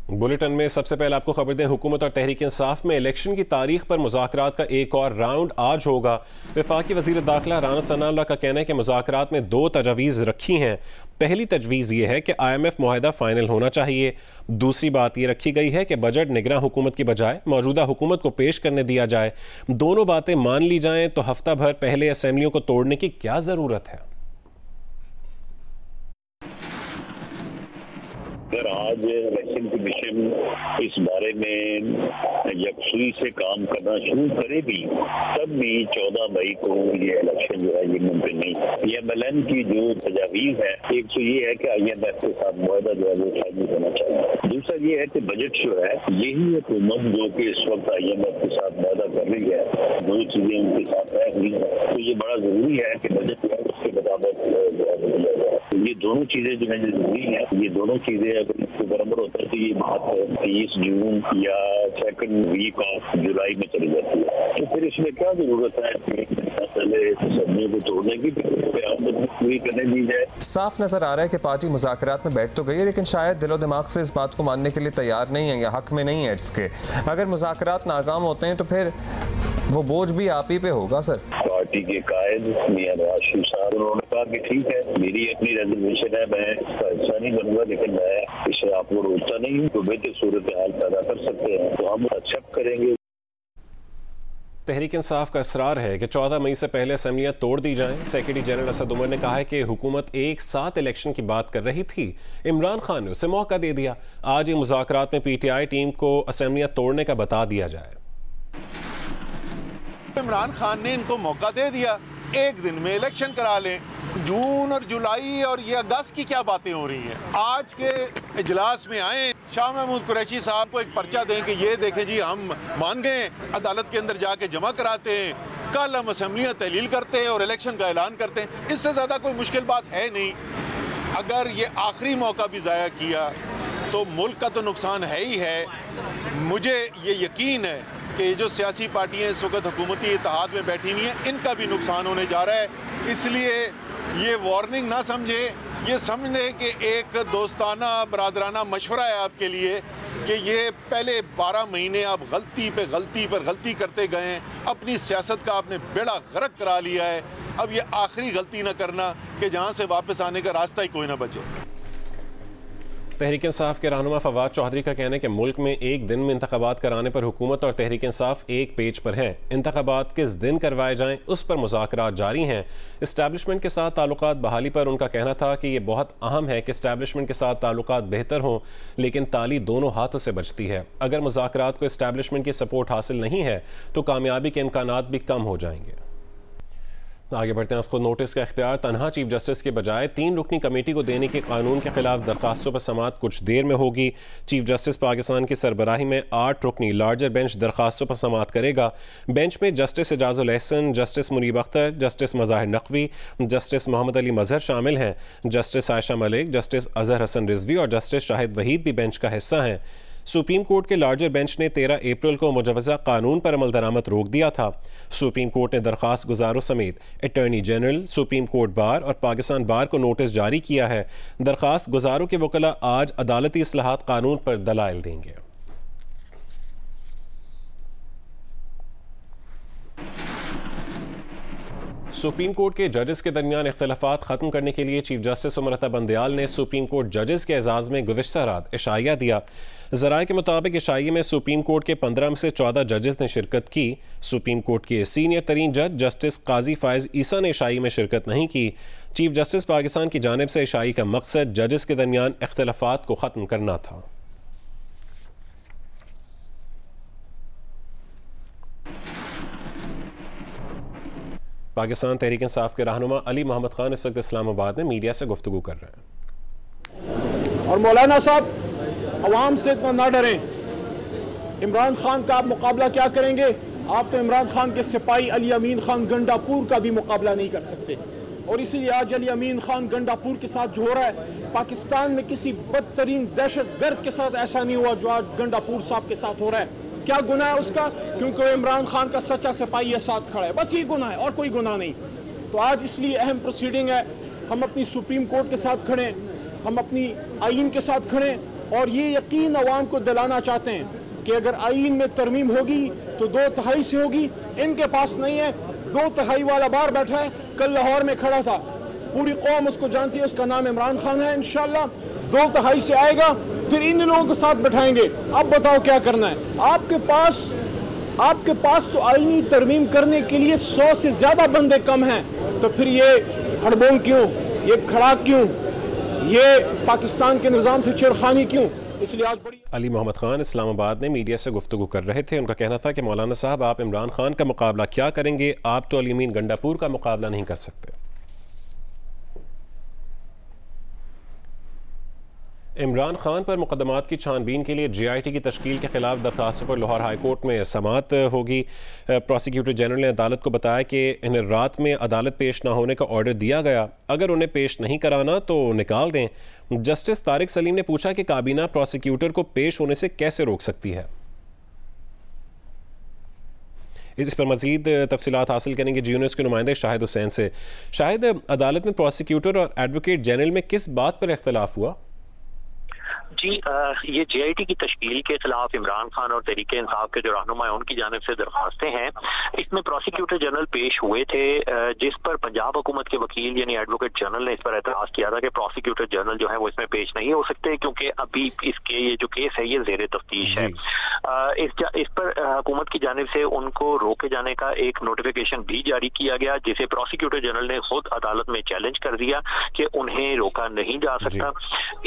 Bulletin में सबसे पहले आपको खबर दें, हुकूमत और तहरीक इंसाफ में इलेक्शन की तारीख पर मुज़ाकरात का एक और राउंड आज होगा। वफाकी वज़ीर दाखिला राना सनाउल्लाह का कहना है कि मुज़ाकरात में 2 तजवीज़ रखी हैं। पहली तजवीज़ ये है कि IMF मुआहदा फाइनल होना चाहिए। दूसरी बात ये रखी गई है कि बजट निगरान हुकूमत की बजाय मौजूदा हुकूमत को पेश करने दिया जाए। दोनों बातें मान ली जाएं तो हफ्ता भर पहले असेंबलियों को तोड़ने की क्या ज़रूरत है। अगर आज इलेक्शन कमीशन इस बारे में यकसुई से काम करना शुरू करे भी, तब भी 14 मई को ये इलेक्शन जो है ये मुमकिन नहीं। PMLN की जो तजावीज़ है, एक तो ये है कि IMF के साथ मुआहदा जो है वो फाइनल होना चाहिए। दूसरा ये है कि बजट जो है, यही हुकूमत जो कि इस वक्त IMF के साथ मुआहदा कर रही है, दो चीजें उनके साथ तय हुई है, तो ये बड़ा जरूरी है कि बजट जो है उसके मुताबिक बदला जाए। तो ये दोनों चीजें जो है जरूरी है। ये दोनों चीजें अगर इसके बराबर होता है तो ये बात 30 जून या सेकंड वीक ऑफ जुलाई में चली जाती है। तो फिर इसमें क्या जरूरत है पहले सदनियों को तोड़ने की, पूरी करने दी जाए। साफ नजर आ रहा है कि पार्टी मुज़ाकरात में बैठ तो गई है, लेकिन शायद दिलो दिमाग से इस बात को मानने के लिए तैयार नहीं है या हक में नहीं है इसके। अगर मुज़ाकरात नाकाम होते हैं तो फिर वो बोझ भी आप ही पे होगा। सर, पार्टी के कायद मियां नवाज शरीफ साहब, उन्होंने कहा कि ठीक है, मेरी अपनी रेजर्वेशन है, मैं इसका हिस्सा नहीं बनूंगा, लेकिन मैं इसे आपको रोकता नहीं हूँ। तो बेहतर सूरत हाल पैदा कर सकते हैं तो हम एक्सेप्ट करेंगे। तहरीक इंसाफ का इसरार है कि 14 मई से पहले असेंबलियां तोड़ दी जाएं। सेक्रेटरी जनरल असद उमर ने कहा है कि हुकूमत एक साथ इलेक्शन की बात कर रही थी, इमरान खान ने उसे मौका दे दिया। आज ये मुज़ाकरात में PTI टीम को असेंबलियां तोड़ने का बता दिया जाए। इमरान खान ने इनको मौका दे दिया, एक दिन में इलेक्शन करा लें। जून और जुलाई और ये अगस्त की क्या बातें हो रही हैं। आज के इजलास में आए, शाह महमूद कुरैशी साहब को एक पर्चा दें कि ये देखें जी हम मान गए, अदालत के अंदर जाके जमा कराते हैं, कल हम असेंबलियां तहलील करते हैं और इलेक्शन का ऐलान करते हैं। इससे ज़्यादा कोई मुश्किल बात है नहीं। अगर ये आखिरी मौका भी ज़ाया किया तो मुल्क का तो नुकसान है ही है। मुझे ये यकीन है कि जो सियासी पार्टियां इस वक्त हुकूमती इत्तेहाद में बैठी हुई हैं, इनका भी नुकसान होने जा रहा है। इसलिए ये वार्निंग ना समझे, ये समझे कि एक दोस्ताना बरादराना मशवरा है आपके लिए कि ये पहले 12 महीने आप गलती पे गलती पर गलती करते गए हैं, अपनी सियासत का आपने बेड़ा गर्क करा लिया है। अब ये आखिरी गलती ना करना कि जहाँ से वापस आने का रास्ता ही कोई ना बचे। तहरीक इंसाफ के रहनुमा फवाद चौधरी का कहना है कि मुल्क में एक दिन में इंतखाबात कराने पर हुकूमत और तहरीक इंसाफ एक पेज पर है। इंतखाबात किस दिन करवाए जाएं उस पर मुज़ाकरात जारी हैं। इस्टेब्लिशमेंट के साथ ताल्लुकात बहाली पर उनका कहना था कि यह बहुत अहम है कि इस्टेब्लिशमेंट के साथ ताल्लुकात बेहतर हों, लेकिन ताली दोनों हाथों से बचती है। अगर मुज़ाकरात को इस्टेब्लिशमेंट की सपोर्ट हासिल नहीं है तो कामयाबी के इम्कानात भी कम हो जाएंगे। आगे बढ़ते हैं। इसको नोटिस का इख्तियार तनहा चीफ जस्टिस के बजाय 3 रुकनी कमेटी को देने के कानून के खिलाफ दरखास्तों पर समाअत कुछ देर में होगी। चीफ जस्टिस पाकिस्तान की सरबराही में 8 रुकनी लार्जर बेंच दरखास्तों पर समाअत करेगा। बेंच में justice Ijazul Ahsan, justice Munib Akhtar, justice Mazahir Naqvi, justice Muhammad Ali Mazhar शामिल हैं। जस्टिस आयशा मलिक, जस्टिस अजहर हसन रिजवी और जस्टिस शाहिद वहीद भी बेंच का हिस्सा हैं। सुप्रीम कोर्ट के लार्जर बेंच ने 13 अप्रैल को मुजवज़ा कानून पर अमल दरामद रोक दिया था। सुप्रीम कोर्ट ने दरख्वास्त गुजारों समेत attorney general, supreme court bar और पाकिस्तान बार को नोटिस जारी किया है। दरख्वास्त गुजारों के वकला आज अदालती इस्लाहात कानून पर दलाइल देंगे। सुप्रीम कोर्ट के जजेस के दरमियान इख्तलाफात खत्म करने के लिए चीफ जस्टिस उमर अता बंदयाल ने सुप्रीम कोर्ट जजेस के एजाज़ में गुज़िश्ता रात इशाइया दिया। ज़राए के मुताबिक इशाइये में सुप्रीम कोर्ट के 15 में से 14 जजेस ने शिरकत की। सुप्रीम कोर्ट के सीनियर तरीन जज जस्टिस काजी फायज़ ईसा ने इशाइये में शिरकत नहीं की। चीफ जस्टिस पाकिस्तान की जानिब से इशाइये का मकसद जजेस के दरमियान इख्तलाफात को ख़त्म करना था। पाकिस्तान तहरीक इंसाफ के रहनुमा अली मोहम्मद खान इस वक्त इस्लामाबाद में मीडिया से गुफ्तगू कर रहे हैं। और मौलाना साहब, अवाम से इतना ना डरें। इमरान खान का आप मुकाबला क्या करेंगे? आप तो इमरान खान के सिपाही अली अमीन खान गंडापुर का भी मुकाबला नहीं कर सकते। और इसीलिए आज अली अमीन खान गंडापुर के साथ जो हो रहा है, पाकिस्तान में किसी बदतरीन दहशतगर्द के साथ ऐसा नहीं हुआ जो आज गंडापुर साहब के साथ हो रहा है। क्या गुनाह है उसका? क्योंकि वो इमरान खान का सच्चा सिपाही है, साथ खड़ा है, बस ये गुनाह है और कोई गुनाह नहीं। तो आज इसलिए अहम प्रोसीडिंग है, हम अपनी सुप्रीम कोर्ट के साथ खड़े, हम अपनी आईन के साथ खड़े, और ये यकीन अवाम को दिलाना चाहते हैं कि अगर आईन में तरमीम होगी तो 2/3 से होगी। इनके पास नहीं है। 2/3 वाला बार बैठा है, कल लाहौर में खड़ा था, पूरी कौम उसको जानती है, उसका नाम इमरान खान है। इंशाल्लाह 2/3 से आएगा, फिर इन लोगों के साथ बैठाएंगे। अब बताओ क्या करना है आपके पास तो आईनी तरमीम करने के लिए 100 से ज्यादा बंदे कम हैं, तो फिर ये हड़बोंग क्यों, ये खड़ा क्यों, ये पाकिस्तान के निज़ाम से छेड़खानी क्यों? इसलिए आज बड़ी अली मोहम्मद खान इस्लामाबाद में मीडिया से गुफ्तगू कर रहे थे। उनका कहना था कि मौलाना साहब, आप इमरान खान का मुकाबला क्या करेंगे, आप तो अली अमीन गंडापुर का मुकाबला नहीं कर सकते। इमरान खान पर मुकदमात की छानबीन के लिए GIT की तश्कील के खिलाफ दरखास्तों पर लाहौर हाई कोर्ट में समाअत होगी। प्रोसिक्यूटर जनरल ने अदालत को बताया कि इन्हें रात में अदालत पेश ना होने का ऑर्डर दिया गया, अगर उन्हें पेश नहीं कराना तो निकाल दें। जस्टिस तारिक सलीम ने पूछा कि काबीना प्रोसिक्यूटर को पेश होने से कैसे रोक सकती है। इस पर मजीद तफसीलात हासिल करेंगे GU न्यूज़ के नुमाइंदे शाहिद हुसैन से। शाहिद, अदालत में प्रोसिक्यूटर और एडवोकेट जनरल में किस बात पर इख्तलाफ हुआ? जी, ये GIT की तश्कील के खिलाफ इमरान खान और तहरीक इंसाफ के जो रहनुमा है उनकी जानिब से दरखास्तें हैं। इसमें प्रोसिक्यूटर जनरल पेश हुए थे, जिस पर पंजाब हुकूमत के वकील यानी एडवोकेट जनरल ने इस पर एतराज़ किया था कि प्रोसिक्यूटर जनरल जो है वो इसमें पेश नहीं हो सकते, क्योंकि अभी इसके ये जो केस है ये ज़ेरे तफ्तीश है। इस पर हुकूमत की जानिब से उनको रोके जाने का एक नोटिफिकेशन भी जारी किया गया, जिसे प्रोसिक्यूटर जनरल ने खुद अदालत में चैलेंज कर दिया कि उन्हें रोका नहीं जा सकता।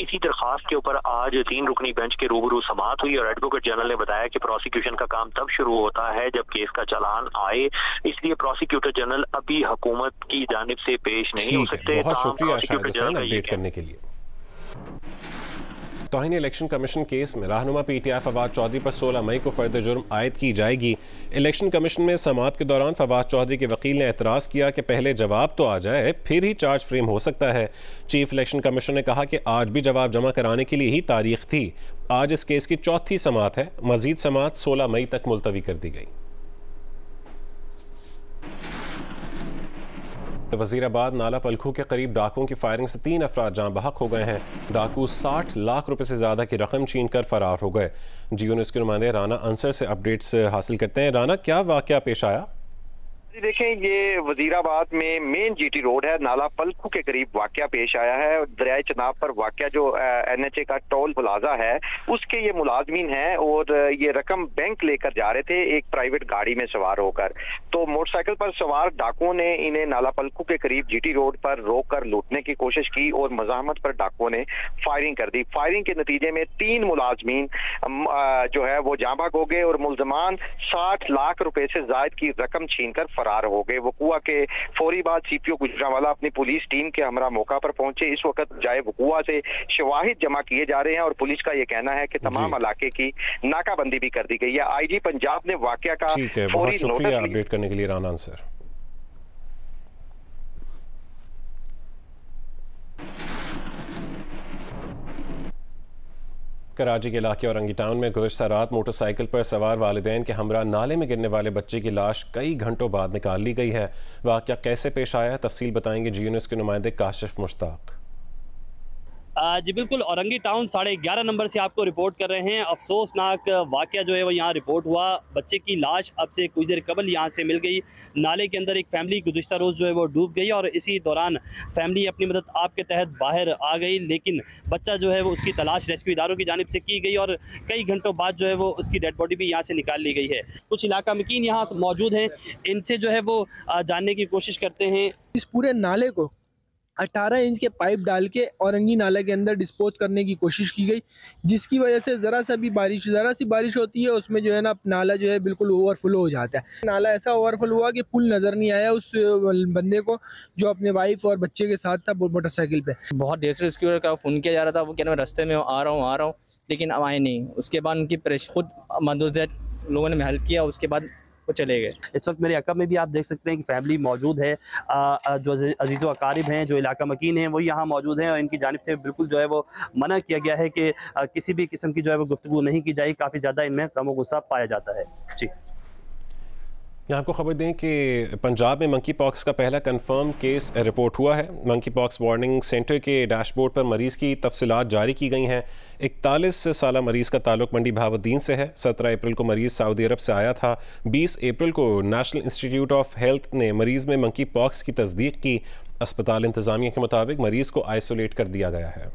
इसी दरखास्त के ऊपर आज 3 रुकनी बेंच के रूबरू समाअत हुई और एडवोकेट जनरल ने बताया कि प्रोसिक्यूशन का काम तब शुरू होता है जब केस का चालान आए, इसलिए प्रोसिक्यूटर जनरल अभी हुकूमत की जानिब से पेश नहीं हो सकते। बहुत शुक्रिया शाहिद हुसैन अपडेट करने के लिए। तौहीन इलेक्शन कमीशन केस में रहनुमा PTI फवाद चौधरी पर 16 मई को फर्द जुर्म आयद की जाएगी। इलेक्शन कमीशन में समाअत के दौरान फवाद चौधरी के वकील ने एतराज़ किया कि पहले जवाब तो आ जाए, फिर ही चार्ज फ्रेम हो सकता है। चीफ इलेक्शन कमीशन ने कहा कि आज भी जवाब जमा कराने के लिए ही तारीख थी। आज इस केस की चौथी समाअत है। मजीद समाअत 16 मई तक मुलतवी कर दी गई। वजीराबाद नाला पलखू के करीब डाकुओं की फायरिंग से 3 अफराद जाँ बहक हो गए हैं। डाकू 60 लाख रुपए से ज़्यादा की रकम छीन कर फरार हो गए। GU न्यूज़ के नुमाइंदे राना अंसर से अपडेट्स हासिल करते हैं। राना, क्या वाकया पेश आया? देखें, ये वजीराबाद में मेन GT रोड है, नाला पलखू के करीब वाकया पेश आया है। दरियाए चनाब पर वाकया जो NHA का टोल प्लाजा है उसके ये मुलाजमीन हैं और ये रकम बैंक लेकर जा रहे थे एक प्राइवेट गाड़ी में सवार होकर। तो मोटरसाइकिल पर सवार डाकुओं ने इन्हें नाला पलखू के करीब GT रोड पर रोक कर लूटने की कोशिश की और मज़ाहमत पर डाकुओं ने फायरिंग कर दी। फायरिंग के नतीजे में 3 मुलाजमीन जो है वो जाँ बहक हो गए और मुलजमान 60 लाख रुपए से जायद की रकम छीन कर फरार हो गए। वकुआ के फौरी बाद CPO गुजरांवाला अपनी पुलिस टीम के हमरा मौका पर पहुंचे। इस वक्त जाए वकुआ से शवाहिद जमा किए जा रहे हैं और पुलिस का यह कहना है कि तमाम इलाके की नाकाबंदी भी कर दी गई है। IG पंजाब ने वाकया का बहुत शुक्रिया अपडेट करने के लिए राना अंसर। कराची के इलाके औरंगी टाउन में गुज़श्ता रात मोटरसाइकिल पर सवार वालिदैन के हमरा नाले में गिरने वाले बच्चे की लाश कई घंटों बाद निकाल ली गई है। वाक़या कैसे पेश आया है, तफसील बताएंगे GU न्यूज़ के नुमाइंदे काशिफ मुश्ताक। जी बिल्कुल, औरंगी टाउन 11:30 नंबर से आपको रिपोर्ट कर रहे हैं। अफसोसनाक वाक़या जो है वो यहाँ रिपोर्ट हुआ। बच्चे की लाश अब से कुछ देर कबल यहाँ से मिल गई। नाले के अंदर एक फैमिली गुज़श्ता रोज़ जो है वो डूब गई और इसी दौरान फैमिली अपनी मदद आप के तहत बाहर आ गई, लेकिन बच्चा जो है वो उसकी तलाश रेस्क्यू इदारों की जानिब से की गई और कई घंटों बाद जो है वो उसकी डेड बॉडी भी यहाँ से निकाल ली गई है। कुछ इलाका मकीन यहाँ मौजूद हैं, इनसे जो है वो जानने की कोशिश करते हैं। इस पूरे नाले को 18 इंच के पाइप डाल के औरंगी नाला के अंदर डिस्पोज करने की कोशिश की गई, जिसकी वजह से ज़रा सी बारिश होती है उसमें जो है ना नाला जो है बिल्कुल ओवरफ्लो हो जाता है। नाला ऐसा ओवरफ्लो हुआ कि पुल नज़र नहीं आया उस बंदे को जो अपने वाइफ और बच्चे के साथ था मोटरसाइकिल पे। बहुत देर से रेस्क्यूअर का फ़ोन किया जा रहा था, वो कह रहे रास्ते में आ रहा हूँ, लेकिन अब आए नहीं। उसके बाद उनकी खुद मदद लोगों ने हेल्प किया, उसके बाद वो चले गए। इस वक्त मेरे अकब में भी आप देख सकते हैं कि फैमिली मौजूद है, जो अजीज़ व अकारिब हैं, जो इलाका मकीन हैं, वो यहाँ मौजूद हैं और इनकी जानिब से बिल्कुल जो है वो मना किया गया है कि किसी भी किस्म की जो है वो गुफ्तगू नहीं की जाए। काफ़ी ज़्यादा इनमें गम व गुस्सा पाया जाता है। जी। यहाँ आपको खबर दें कि पंजाब में मंकी पॉक्स का पहला कंफर्म केस रिपोर्ट हुआ है। मंकी पॉक्स वार्निंग सेंटर के डैशबोर्ड पर मरीज़ की तफसीलात जारी की गई हैं। 41 साल मरीज़ का ताल्लुक मंडी बहाउद्दीन से है। 17 अप्रैल को मरीज़ सऊदी अरब से आया था। 20 अप्रैल को नेशनल इंस्टीट्यूट ऑफ हेल्थ ने मरीज़ में मंकी पॉक्स की तस्दीक की। अस्पताल इंतज़ामिया के मुताबिक मरीज़ को आइसोलेट कर दिया गया है।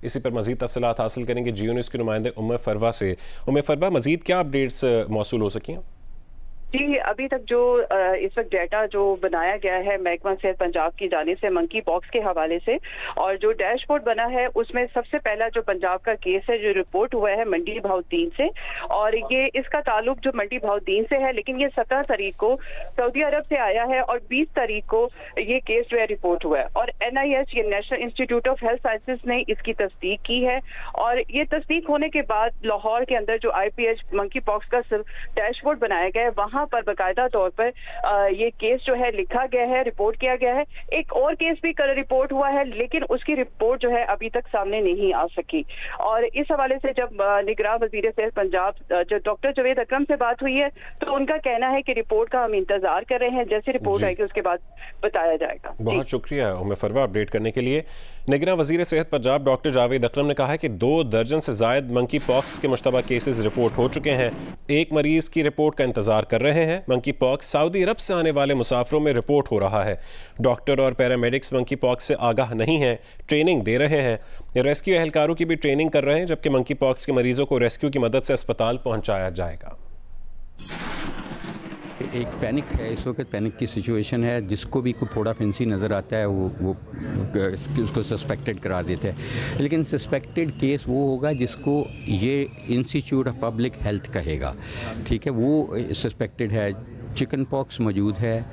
इसी पर मजीद तफसीलात हासिल करेंगे जियो न्यूज़ के नुमाइंदे उम्मे फरवा से। उम्मे फरवा, मजीद क्या अपडेट्स मौसूल हो सकी हैं? जी, अभी तक जो इस वक्त डाटा जो बनाया गया है महकमा सेहत पंजाब की जानिब से मंकी पॉक्स के हवाले से, और जो डैशबोर्ड बना है उसमें सबसे पहला जो पंजाब का केस है जो रिपोर्ट हुआ है मंडी बहाउद्दीन से, और ये इसका ताल्लुक जो मंडी बहाउद्दीन से है, लेकिन ये 17 तारीख को सऊदी अरब से आया है और 20 तारीख को ये केस जो है रिपोर्ट हुआ है। और NIH ये national institute of health sciences ने इसकी तस्दीक की है, और ये तस्दीक होने के बाद लाहौर के अंदर जो IPH मंकी पॉक्स का डैशबोर्ड बनाया गया है वहाँ पर बाकायदा तौर पर ये केस जो है लिखा गया है, रिपोर्ट किया गया है। एक और केस भी कल रिपोर्ट हुआ है, लेकिन उसकी रिपोर्ट जो है अभी तक सामने नहीं आ सकी। और इस हवाले से जब निगरान वजीर सेहत पंजाब जो डॉक्टर जावेद अकरम से बात हुई है तो उनका कहना है कि रिपोर्ट का हम इंतजार कर रहे हैं, जैसे रिपोर्ट आएगी उसके बाद बताया जाएगा। बहुत शुक्रिया उम्मे फरवा अपडेट करने के लिए। निगरान वजीर सेहत पंजाब डॉक्टर जावेद अकरम ने कहा है कि 2 दर्जन से जायद मंकी पॉक्स के मुश्तबा केसेस रिपोर्ट हो चुके हैं। एक मरीज की रिपोर्ट का इंतजार कर रहे हैं। मंकी पॉक्स सऊदी अरब से आने वाले मुसाफिरों में रिपोर्ट हो रहा है। डॉक्टर और पैरामेडिक्स मंकी पॉक्स से आगाह नहीं हैं, ट्रेनिंग दे रहे हैं। रेस्क्यू एहलकारों की भी ट्रेनिंग कर रहे हैं, जबकि मंकी पॉक्स के मरीजों को रेस्क्यू की मदद से अस्पताल पहुंचाया जाएगा। एक पैनिक है इस वक्त, पैनिक की सिचुएशन है। जिसको भी कोई थोड़ा फिंसी नज़र आता है वो उसको सस्पेक्टेड करार देते हैं, लेकिन सस्पेक्टेड केस वो होगा जिसको ये इंस्टीट्यूट ऑफ पब्लिक हेल्थ कहेगा, ठीक है, वो सस्पेक्टेड है। चिकन पॉक्स मौजूद है,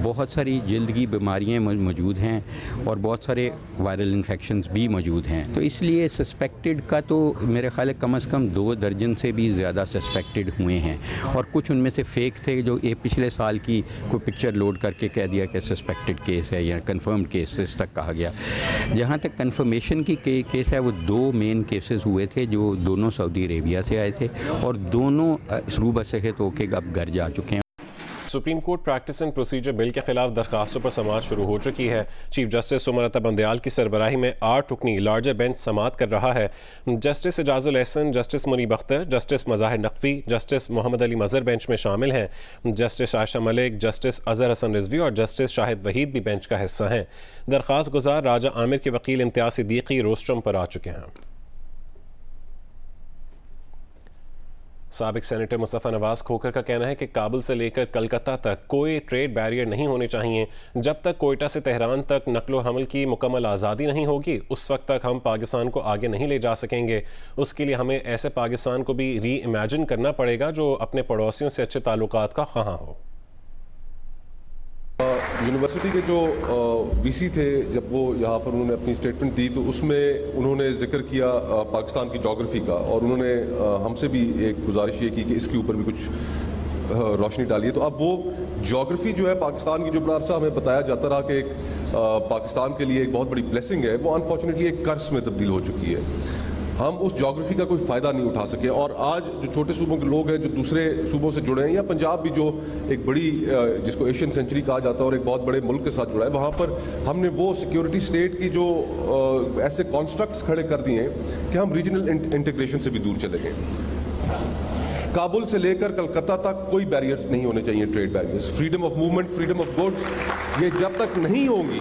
बहुत सारी जल्द की बीमारियाँ मौजूद हैं और बहुत सारे वायरल इन्फेक्शंस भी मौजूद हैं। तो इसलिए सस्पेक्टेड का तो मेरे ख्याल है कम से कम 2 दर्जन से भी ज़्यादा सस्पेक्टेड हुए हैं, और कुछ उनमें से फेक थे जो ये पिछले साल की कोई पिक्चर लोड करके कह दिया कि सस्पेक्टेड केस है या कंफर्म्ड केसेस तक कहा गया। जहाँ तक कंफर्मेशन की केस है वो 2 मेन केसेस हुए थे जो दोनों सऊदी अरेबिया से आए थे और दोनों रूबा सेहत होके अब घर जा चुके हैं। Supreme court practice and procedure bill के खिलाफ दरखास्तों पर समाअत शुरू हो चुकी है। चीफ जस्टिस सुमरता बंदयाल की सरबराही में 8 रुकनी लार्जर बेंच समाअत कर रहा है। Justice Ijazul Ahsan, justice Munib Akhtar, justice Mazahir Naqvi, justice Muhammad Ali Mazhar bench में शामिल हैं। जस्टिस आयशा मलिक, जस्टिस अजहर हसन रिजवी और जस्टिस शाहिद वहीद भी बेंच का हिस्सा हैं। दरख्वास्त गुजार राजा आमिर के वकील इम्तियाज़ सिद्दीकी रोस्ट्रम पर आ चुके हैं। साबिक सेनेटर मुस्तफ़ा नवाज खोखर का कहना है कि काबुल से लेकर कलकत्ता तक कोई ट्रेड बैरियर नहीं होने चाहिए। जब तक कोयटा से तेहरान तक नकलो हमल की मुकम्मल आज़ादी नहीं होगी उस वक्त तक हम पाकिस्तान को आगे नहीं ले जा सकेंगे। उसके लिए हमें ऐसे पाकिस्तान को भी री इमेजिन करना पड़ेगा जो अपने पड़ोसियों से अच्छे ताल्लुकात का ख्वाह हो। यूनिवर्सिटी के जो वीसी थे, जब वो यहाँ पर उन्होंने अपनी स्टेटमेंट दी तो उसमें उन्होंने जिक्र किया पाकिस्तान की जोग्राफ़ी का, और उन्होंने हमसे भी एक गुजारिश ये की कि इसके ऊपर भी कुछ रोशनी डालिए। तो अब वो जोग्राफ़ी जो है पाकिस्तान की, जो बड़ा अरसा हमें बताया जाता रहा कि पाकिस्तान के लिए एक बहुत बड़ी ब्लेसिंग है, वो अनफॉर्चुनेटली एक कर्ज में तब्दील हो चुकी है। हम उस जोग्राफ़ी का कोई फ़ायदा नहीं उठा सके, और आज जो छोटे सूबों के लोग हैं जो दूसरे सूबों से जुड़े हैं, या पंजाब भी जो एक बड़ी जिसको एशियन सेंचुरी कहा जाता है और एक बहुत बड़े मुल्क के साथ जुड़ा है, वहाँ पर हमने वो सिक्योरिटी स्टेट की जो ऐसे कॉन्स्ट्रक्ट्स खड़े कर दिए हैं कि हम रीजनल इंटीग्रेशन से भी दूर चले गए। काबुल से लेकर कलकत्ता तक कोई बैरियर्स नहीं होने चाहिए, trade barriers, freedom of movement, freedom of goods, ये जब तक नहीं होंगी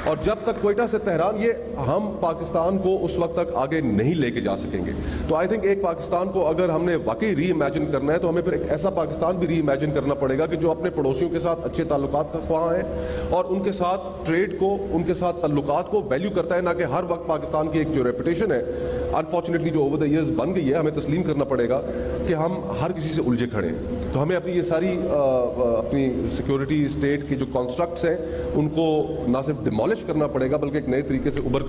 और जब तक कोयटा से तेहरान, ये हम पाकिस्तान को उस वक्त तक आगे नहीं लेके जा सकेंगे। तो आई थिंक एक पाकिस्तान को अगर हमने वाकई री इमेजिन करना है तो हमें फिर एक ऐसा पाकिस्तान भी री इमेजिन करना पड़ेगा कि जो अपने पड़ोसियों के साथ अच्छे ताल्लुकात का ख्वाह है और उनके साथ ट्रेड को, उनके साथ ताल्लुकात को वैल्यू करता है, ना कि हर वक्त पाकिस्तान की एक जो रेपुटेशन है अनफॉर्चुनेटली जो ओवर द ईयर्स बन गई है, हमें तस्लीम करना पड़ेगा कि हम हर किसी से उलझे खड़े हैं। तो हमें अपनी ये सारी अपनी सिक्योरिटी स्टेट के जो कॉन्स्ट्रक्ट्स हैं उनको ना सिर्फ डिमोलिश करना पड़ेगा बल्कि एक नए तरीके से उभर